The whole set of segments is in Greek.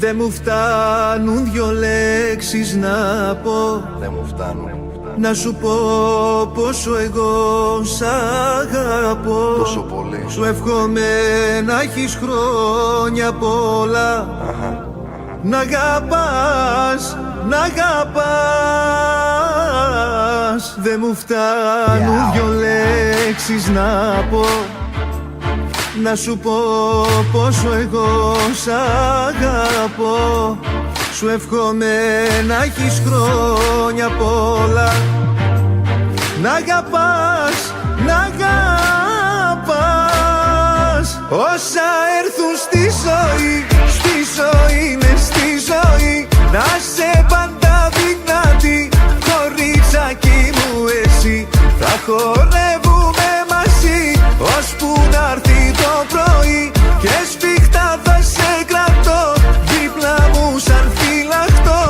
Δεν μου φτάνουν δυο λέξεις να πω. Δεν μου φτάνουν. Να σου πω πόσο εγώ σ' αγαπώ. Τόσο πολύ. Σου εύχομαι να έχεις χρόνια πολλά. Να αγαπάς, να αγαπάς. Δεν μου φτάνουν δυο λέξεις να πω. Να σου πω πόσο εγώ σ' αγαπώ. Σου εύχομαι να έχεις χρόνια πολλά. Να αγαπάς, να αγαπάς. Όσα έρθουν στη ζωή, μες στη ζωή. Να σε πάντα δυνατή, κοριτσάκι μου εσύ. Θα χορεύουμε μαζί, ώσπου να έρθει το πρωί. Και σφιχτά θα σε κρατώ, δίπλα μου σαν φυλαχτό.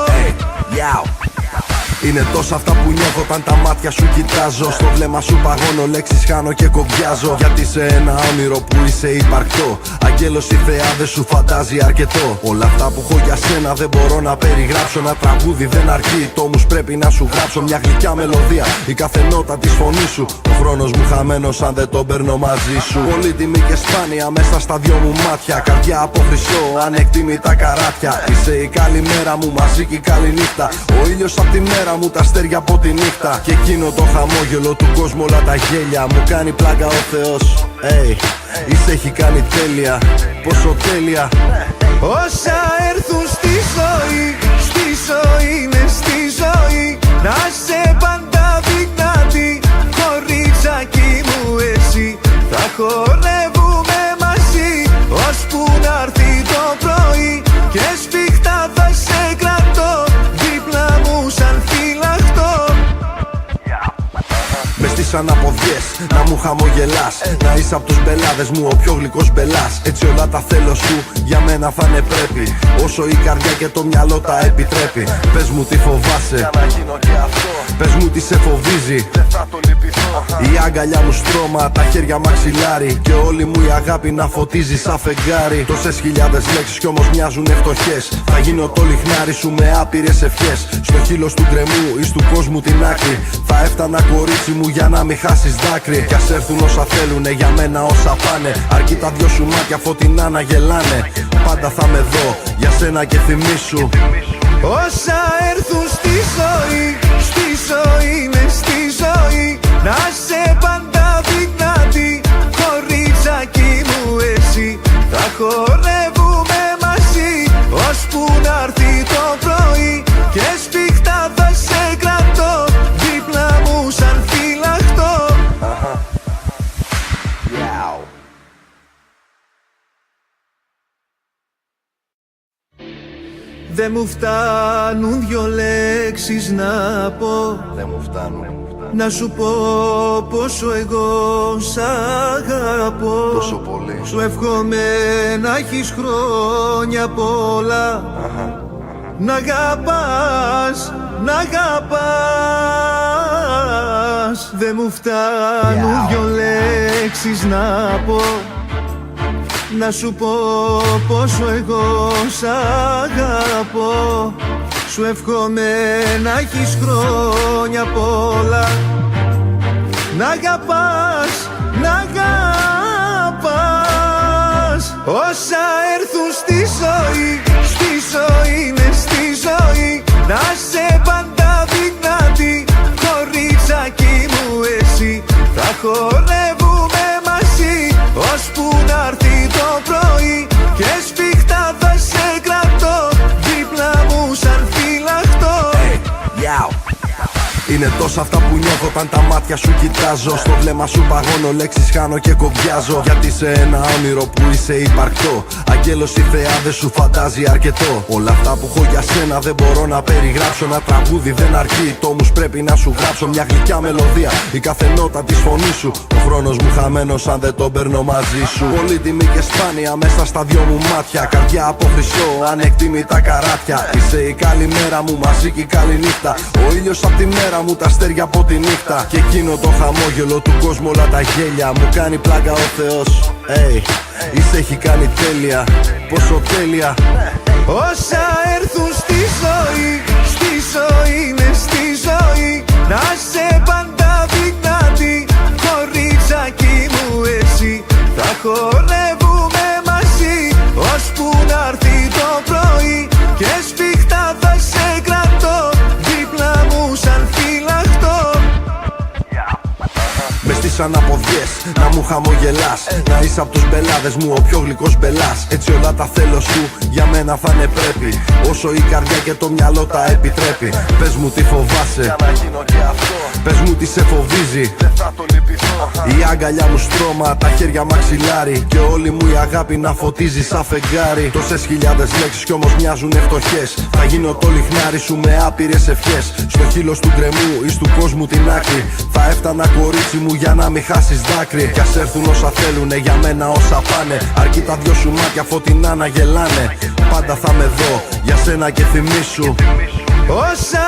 Είναι τόσα αυτά που νιώθω όταν τα μάτια σου κοιτάζω. Στο βλέμμα σου παγώνω, λέξεις χάνω και κοβιάζω. Γιατί σε ένα όνειρο που είσαι υπαρκτό. Αγγέλος η θεά δεν σου φαντάζει αρκετό. Όλα αυτά που έχω για σένα δεν μπορώ να περιγράψω. Ένα τραγούδι δεν αρκεί, το όμως πρέπει να σου γράψω. Μια γλυκιά μελωδία, η κάθε νότα της φωνής σου. Ο χρόνος μου χαμένος αν δεν τον παίρνω μαζί σου. Πολύτιμη και σπάνια μέσα στα δυο μου μάτια. Καρδιά από χρυσό, ανεκτήμητα καράτια. Είσαι η καλημέρα μου, μαζί και η καληνύχτα. Ο ήλιος απ' τη μέρα μου, τα αστέρια από τη νύχτα. Και εκείνο το χαμόγελο του κόσμου, όλα τα γέλια. Μου κάνει πλάκα ο Θεός. Είσαι έχει κάνει τέλεια, πόσο τέλεια. Όσα έρθουν στη ζωή, μες στη ζωή. Να σε πάντα δυνατή, κοριτσάκι μου εσύ. Θα χορεύουμε μαζί, ώσπου να έρθει το πρωί. Και σφιχτά θα σε κρατώ, δίπλα μου σαν φυλαχτό. Μες στις αναποδιές να μου χαμογελάς. Να είσαι απ' τους μπελάδες μου ο πιο γλυκός μπελάς. Έτσι όλα τα θέλω σου για μένα θα είναι πρέπει. Όσο η καρδιά και το μυαλό τα επιτρέπει. Πες μου τι φοβάσαι, για να γίνω και αυτό. Πες μου τι σε φοβίζει, δεν θα το λυπηθώ. Η αγκαλιά μου στρώμα, τα χέρια μαξιλάρι. Και όλη μου η αγάπη να φωτίζει σαν φεγγάρι. Τόσες χιλιάδες λέξεις κι όμως μοιάζουνε φτωχές. Θα γίνω το λιχνάρι σου με άπειρες ευχές. Στο χείλος του γκρεμού εις του κόσμου την άκρη. Θα έφτανα κορίτσι μου για να μην χάσεις δάκρυ. Κι ας έρθουν όσα θέλουνε, για μένα όσα πάνε. Αρκεί τα δυο σου μάτια φωτεινά να γελάνε. Πάντα θα με δω για σένα και θυμίσου. Όσα έρθουν στη ζωή, μες στη ζωή. Να σε πάντα δυνατή, κοριτσάκι μου εσύ. Θα χορεύουμε μαζί, ώσπου να έρθει το πρωί. Και σφιχτά θα σε κρατώ, δίπλα μου σαν φυλαχτό. Δεν μου φτάνουν δυο λέξεις να πω. Δεν μου φτάνουν. Να σου πω πόσο εγώ σ' αγαπώ. Τόσο πολύ. Σου εύχομαι να έχεις χρόνια πολλά. Να αγαπάς, να αγαπάς. Δεν μου φτάνουν δυο λέξεις να πω. Να σου πω πόσο εγώ σ' αγαπώ. Σου εύχομαι να έχεις χρόνια πολλά. Να αγαπάς, να αγαπάς. Όσα έρθουν στη ζωή, μες στη ζωή. Να σε πάντα δυνατή, κοριτσάκι μου εσύ. Θα χορεύουμε μαζί, ώσπου να έρθει το πρωί. Και σφιχτά θα σε κρατώ, δίπλα μου σαν φυλαχτό. Είναι τόσα αυτά που νιώθω όταν τα μάτια σου κοιτάζω. Στο βλέμμα σου παγώνω, λέξεις χάνω και κοβιάζω. Γιατί σε ένα όνειρο που είσαι υπαρκτό. Αγγέλος η θεά δεν σου φαντάζει αρκετό. Όλα αυτά που έχω για σένα δεν μπορώ να περιγράψω. Ένα τραγούδι δεν αρκεί, το όμως πρέπει να σου γράψω. Μια γλυκιά μελωδία, η κάθε νότα της φωνής σου. Ο χρόνος μου χαμένος αν δεν τον παίρνω μαζί σου. Πολύτιμη και σπάνια μέσα στα δυο μου μάτια. Καρδιά από χρυσό, ανεκτήμητα καράτια. Είσαι η καλημέρα μου, μαζί και η καληνύχτα. Ο ήλιος απ' τη μέρα μου, τα αστέρια από τη νύχτα. Και εκείνο το χαμόγελο του κόσμου, όλα τα γέλια. Μου κάνει πλάκα ο Θεός. Είσαι έχει κάνει τέλεια, πόσο τέλεια. Όσα έρθουν στη ζωή είναι στη ζωή. Να σε πάντα δυνατή, κοριτσάκι μου εσύ. Θα χορεύουμε μαζί, ώσπου να'ρθεί το πρωί. Και σφιχτά θα σε κρατώ, δίπλα μου σαν φυλαχτό. Μες στις αναποδιές να μου χαμογελάς, να είσαι απ' τους μπελάδες μου ο πιο γλυκός μπελάς. Έτσι όλα τα θέλω σου για μένα θα είναι πρέπει, όσο η καρδιά και το μυαλό τα επιτρέπει. Πες μου τι φοβάσαι, για να γίνω και αυτό. Πες μου τι σε φοβίζει, δεν θα το λυπηθώ. Η αγκαλιά μου στρώμα, τα χέρια μαξιλάρι. Και όλη μου η αγάπη να φωτίζει σαν φεγγάρι. Τόσες χιλιάδες λέξεις κι όμως μοιάζουν φτωχές. Θα γίνω το λιχνάρι σου με άπειρες ευχές. Στο χείλος του γκρεμού ή του κόσμου την άκρη. Θα έφτανα κορίτσι μου για να μην χάσεις δάκρυ. Κι ας έρθουν όσα θέλουνε, για μένα όσα πάνε. Αρκεί τα δυο σου μάτια φωτεινά να γελάνε. Πάντα θα με δω για σένα και θυμίσου. Όσα